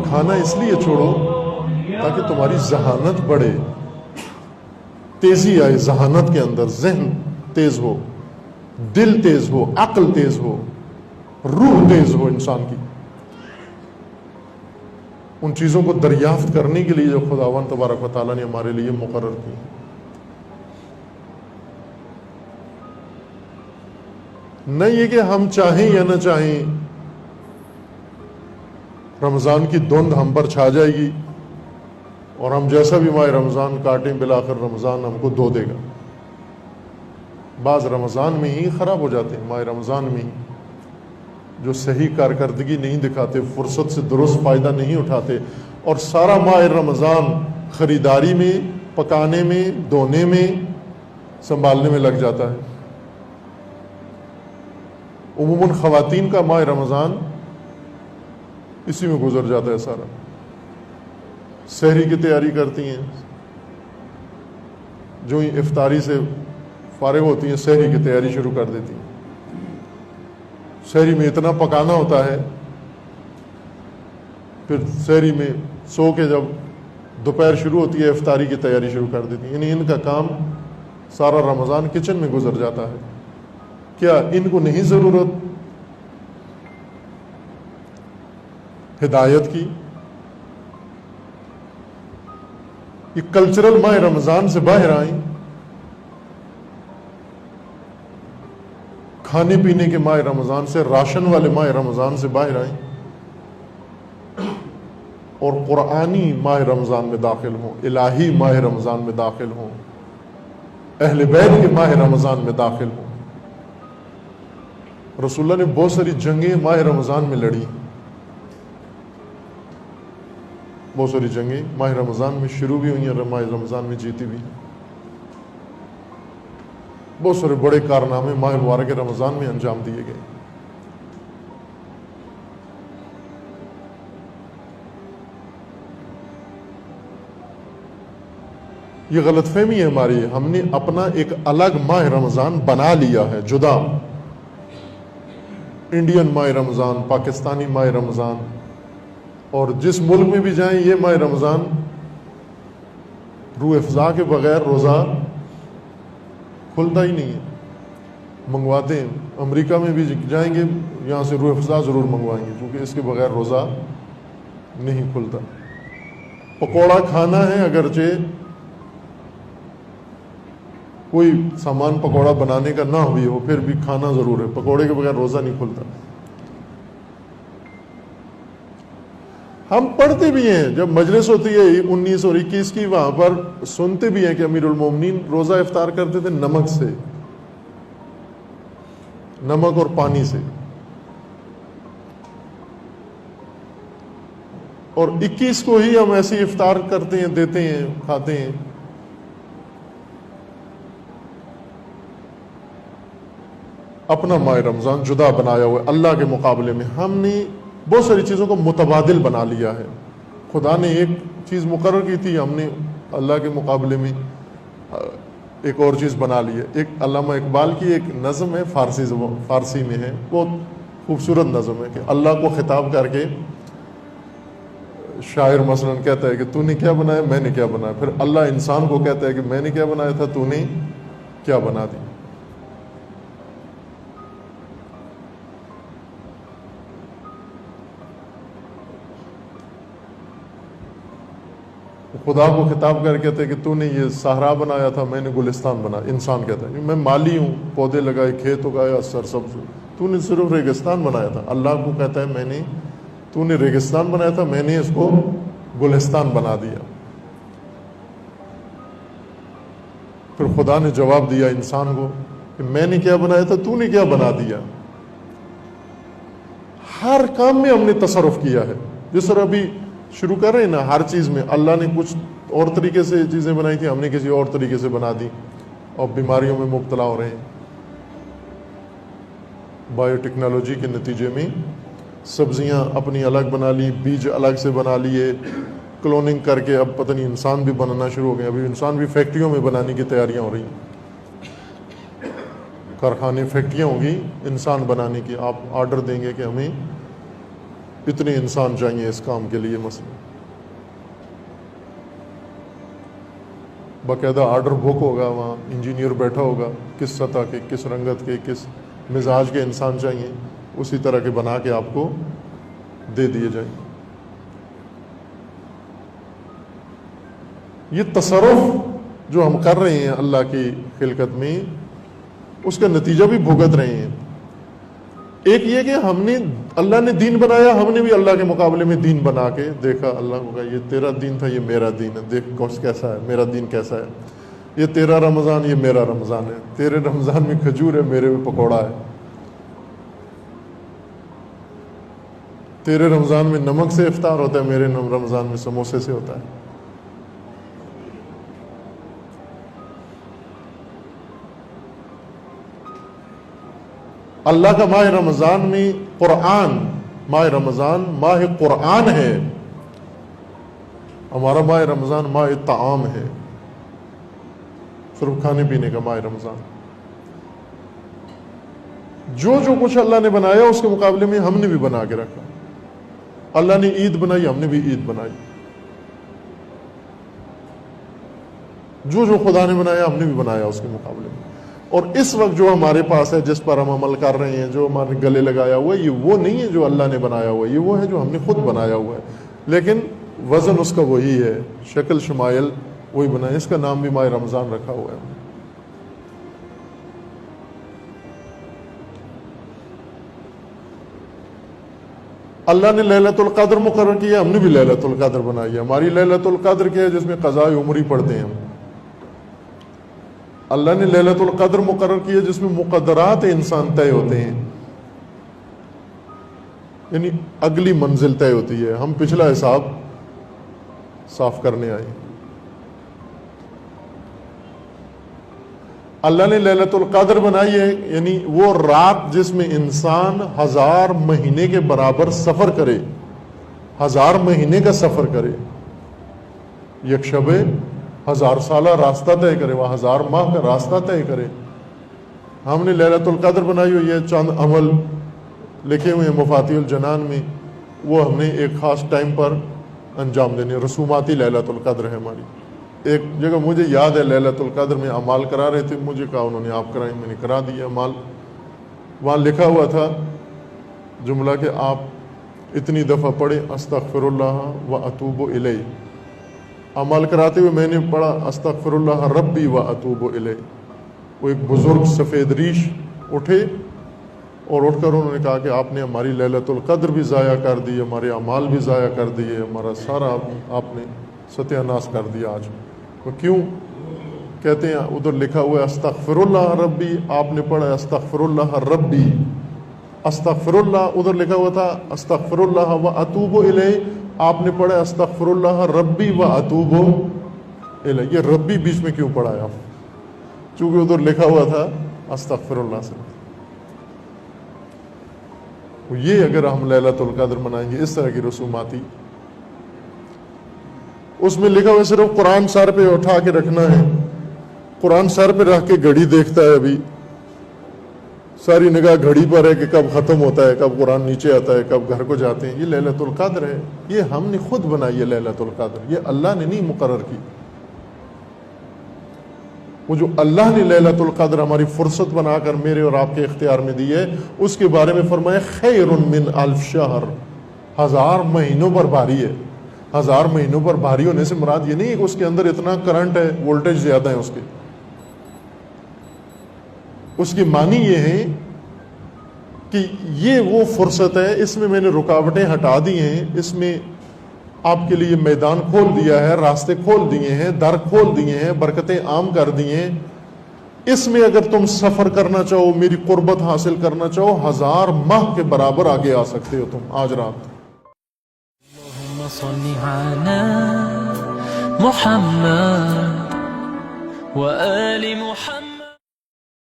کھانا اس لیے چھوڑو تاکہ تمہاری ذہانت بڑھے، تیزی آئے ذہانت کے اندر، ذہن تیز ہو، دل تیز ہو، عقل تیز ہو، روح تیز ہو انسان کی، ان چیزوں کو دریافت کرنے کے لیے جو خداوند تبارک و تعالیٰ نے ہمارے لیے مقرر کی۔ نہ یہ کہ ہم چاہیں یا نہ چاہیں رمضان کی دھند ہم پر چھا جائے گی اور ہم جیسا بھی ماہ رمضان کاٹیں بالآخر رمضان ہم کو دھو دے گا۔ بعض رمضان میں ہی خراب ہو جاتے ہیں، ماہ رمضان میں ہی جو صحیح کارکردگی نہیں دکھاتے، فرصت سے درست فائدہ نہیں اٹھاتے، اور سارا ماہ رمضان خریداری میں، پکانے میں، دھونے میں، سنبھالنے میں لگ جاتا ہے۔ عموماً خواتین کا ماہ رمضان اسی میں گزر جاتا ہے سارا، سحری کی تیاری کرتی ہیں، جو ہی افطاری سے فارغ ہوتی ہیں سحری کی تیاری شروع کر دیتی ہیں۔ سحری میں اتنا پکانا ہوتا ہے، پھر سحری میں سو کے جب دوپہر شروع ہوتی ہے افطاری کی تیاری شروع کر دیتی ہیں۔ یعنی ان کا کام سارا رمضان کچن میں گزر جاتا ہے۔ کیا ان کو نہیں ضرورت ہدایت کی؟ یہ کلچرل ماہ رمضان سے باہر آئیں، کھانے پینے کے ماہ رمضان سے، راشن والے ماہ رمضان سے باہر آئیں اور قرآنی ماہ رمضان میں داخل ہوں، الہی ماہ رمضان میں داخل ہوں، اہل بیت کے ماہ رمضان میں داخل ہوں۔ رسول اللہ نے بہت ساری جنگیں ماہ رمضان میں لڑی، بہت ساری جنگیں ماہ رمضان میں شروع بھی ہوئی اور ماہ رمضان میں جیتی بھی، بہت سارے بڑے کارنامے ماہ مبارک رمضان میں انجام دیے گئے۔ یہ غلط فہمی ہے ہماری، ہم نے اپنا ایک الگ ماہ رمضان بنا لیا ہے، جدا، انڈین ماہ رمضان، پاکستانی ماہ رمضان، اور جس ملک میں بھی جائیں یہ ماہ رمضان روح افزا کے بغیر روزہ کھلتا ہی نہیں ہے، منگواتے ہیں۔ امریکہ میں بھی جائیں گے یہاں سے روح افزا ضرور منگوائیں گے کیونکہ اس کے بغیر روزہ نہیں کھلتا۔ پکوڑا کھانا ہے، اگرچہ کوئی سامان پکوڑا بنانے کا نہ بھی ہو پھر بھی کھانا ضرور ہے، پکوڑے کے بغیر روزہ نہیں کھلتا۔ ہم پڑھتے بھی ہیں، جب مجلس ہوتی ہے 19 اور 21 کی، وہاں پر سنتے بھی ہیں کہ امیر المومنین روزہ افطار کرتے تھے نمک سے، نمک اور پانی سے، اور 21 کو ہی ہم ایسے افطار کرتے ہیں، دیتے ہیں، کھاتے ہیں۔ اپنا ماہ رمضان جدا بنایا ہوا ہے اللہ کے مقابلے میں۔ ہم نے بہت ساری چیزوں کو متبادل بنا لیا ہے۔ خدا نے ایک چیز مقرر کی تھی، ہم نے اللہ کے مقابلے میں ایک اور چیز بنا لی ہے۔ ایک علامہ اقبال کی ایک نظم ہے، فارسی میں ہے، بہت خوبصورت نظم ہے کہ اللہ کو خطاب کر کے شاعر مثلا کہتا ہے کہ تو نے کیا بنایا، میں نے کیا بنایا، پھر اللہ انسان کو کہتا ہے کہ میں نے کیا بنایا تھا، تو نے کیا بنا دی۔ خدا کو خطاب کر کہتے ہیں کہ تو نے یہ صحرا بنایا تھا، میں نے گلستان بنایا۔ انسان کہتا ہے میں مالی ہوں، پودے لگائے، کھیت اگایا، سرسبز، تو نے صرف ریگستان بنایا تھا۔ اللہ کو کہتا ہے تو نے ریگستان بنایا تھا، میں نے اس کو گلستان بنا دیا۔ پھر خدا نے جواب دیا انسان کو کہ میں نے کیا بنایا تھا، تو نے کیا بنا دیا۔ ہر کام میں ہم نے تصرف کیا ہے، جس طرح ابھی شروع کر رہے ہیں نا، ہر چیز میں اللہ نے کچھ اور طریقے سے چیزیں بنائی تھی، ہم نے کسی اور طریقے سے بنا دی اور بیماریوں میں مبتلا ہو رہے ہیں۔ بایو ٹیکنالوجی کے نتیجے میں سبزیاں اپنی الگ بنا لی، بیج الگ سے بنا لیے، کلوننگ کر کے اب پتہ نہیں انسان بھی بنانا شروع ہو گئے، ابھی انسان بھی فیکٹریوں میں بنانے کی تیاریاں ہو رہی ہیں۔ कारखाने फैक्ट्रियाँ होंगी इंसान बनाने की, आप आर्डर देंगे कि हमें इतने इंसान चाहिए इस काम के लिए, मसला बाकायदा आर्डर बुक होगा, वहाँ इंजीनियर बैठा होगा, किस सतह के, किस रंगत के, किस मिजाज के इंसान चाहिए, उसी तरह के बना के आपको दे दिए जाएंगे। ये तसर्रुफ जो हम कर रहे हैं अल्लाह की खिलकत में, उसका नतीजा भी भुगत रहे हैं। एक ये कि हमने, अल्लाह ने दीन बनाया, हमने भी अल्लाह के मुकाबले में दीन बना के देखा। अल्लाह को कहा ये तेरा दीन था, ये मेरा दीन है, देख कौन कैसा है, मेरा दीन कैसा है, ये तेरा रमज़ान, ये मेरा रमज़ान है, तेरे रमज़ान में खजूर है, मेरे में पकौड़ा है, तेरे रमज़ान में नमक से इफ्तार होता है, मेरे रमज़ान में समोसे से होता है। अल्लाह का माह रमज़ान में कुरान, माह रमज़ान माह कुरान है, हमारा माह रमज़ान माह ताआम है, सिर्फ खाने पीने का माह रमज़ान। जो जो कुछ अल्लाह ने बनाया उसके मुकाबले में हमने भी बना के रखा। अल्लाह ने ईद बनाई, हमने भी ईद बनाई। जो जो खुदा ने बनाया हमने भी बनाया उसके मुकाबले में। और इस वक्त जो हमारे पास है, जिस पर हम अमल कर रहे हैं, जो हमारे गले लगाया हुआ है, ये वो नहीं है जो अल्लाह ने बनाया हुआ है, ये वो है जो हमने खुद बनाया हुआ है, लेकिन वज़न उसका वही है, शक्ल शमाइल वही बनाया। इसका नाम भी माह रमज़ान रखा हुआ है। अल्लाह ने लैलतुल क़द्र मुकर्रर किया, हमने भी लैलतुल क़द्र बनाई है। हमारी लैलतुल क़द्र क्या है, जिसमें क़ज़ाए उम्री पढ़ते हैं हम। अल्लाह ने लैलतुल क़द्र मुकर्रर किया जिसमें मुक़द्दरात इंसान तय होते हैं, यानी अगली मंजिल तय होती है। हम पिछला हिसाब साफ करने आए। अल्लाह ने लैलतुल क़द्र बनाई है, यानी वो रात जिसमें इंसान 1000 महीने के बराबर सफर करे, 1000 महीने का सफर करे, एक शबे 1000 साला रास्ता तय करे, वह 1000 माह का रास्ता तय करे। हमने लैलतुल क़द्र बनाई हुई है। चंद अमल लिखे हुए हैं मफातिहुल जनान में, वो हमने एक ख़ास टाइम पर अंजाम देने। रसूमाती लैलतुल क़द्र है हमारी। एक जगह मुझे याद है लैलतुल क़द्र में अमाल करा रहे थे, मुझे कहा उन्होंने आप कराएं, मैंने करा दिया अमाल। वहाँ लिखा हुआ था जुमला कि आप इतनी दफ़ा पढ़े अस्तग़फिरुल्लाह व अतूबु इलैह। अमल कराते हुए मैंने पढ़ा अस्तग़फिरुल्लाह रब्बी व अतूबु इलैह। वो एक बुज़ुर्ग सफ़ेद रीश उठे और उठकर उन्होंने कहा कि आपने हमारी लैलतुल क़द्र भी ज़ाया कर दी, हमारे अमाल भी ज़ाया कर दिए, हमारा सारा आपने सत्यानाश कर दिया आज। तो क्यों? कहते हैं उधर लिखा हुआ है अस्तग़फिरुल्लाह रब्बी, आपने पढ़ा अस्तग़फिरुल्लाह रब्बी, अस्तग़फिरुल्लाह उधर लिखा हुआ था अस्तग़फिरुल्लाह व अतूबु इलैह, आपने पढ़ा अस्तग़फिरुल्लाह रब्बी व अतूबु इलैह। ये रब्बी बीच में क्यों पढ़ा है आप? चूँकि उधर लिखा हुआ था अस्तग़फिरुल्लाह से। ये अगर हम लैलतुल क़द्र मनाएंगे इस तरह की रसूमाती, उसमें लिखा हुआ सिर्फ कुरान सर पे उठा के रखना है। कुरान सर पे रख के घड़ी देखता है, अभी सारी निगाह घड़ी पर है कि कब ख़त्म होता है, कब कुरान नीचे आता है, कब घर को जाते हैं। ये लैलतुल क़द्र है, ये हमने खुद बनाई है लैलतुल क़द्र, ये अल्लाह ने नहीं मुकर्रर की। वो जो अल्लाह ने लैलतुल क़द्र हमारी फुर्सत बनाकर मेरे और आपके इख्तियार में दी है, उसके बारे में फरमाया खैरुन मिन अल्फ शहर, 1000 महीनों पर भारी है। 1000 महीनों पर भारी होने से मुराद ये नहीं है कि उसके अंदर इतना करंट है, वोल्टेज ज्यादा है उसकी मानी ये है कि ये वो फुर्सत है, इसमें मैंने रुकावटें हटा दी हैं, इसमें आपके लिए मैदान खोल दिया है, रास्ते खोल दिए हैं, दर खोल दिए हैं, बरकतें आम कर दी हैं। इसमें अगर तुम सफर करना चाहो, मेरी कुर्बत हासिल करना चाहो, 1000 माह के बराबर आगे आ सकते हो तुम आज रात। صل على محمد وآل محمد।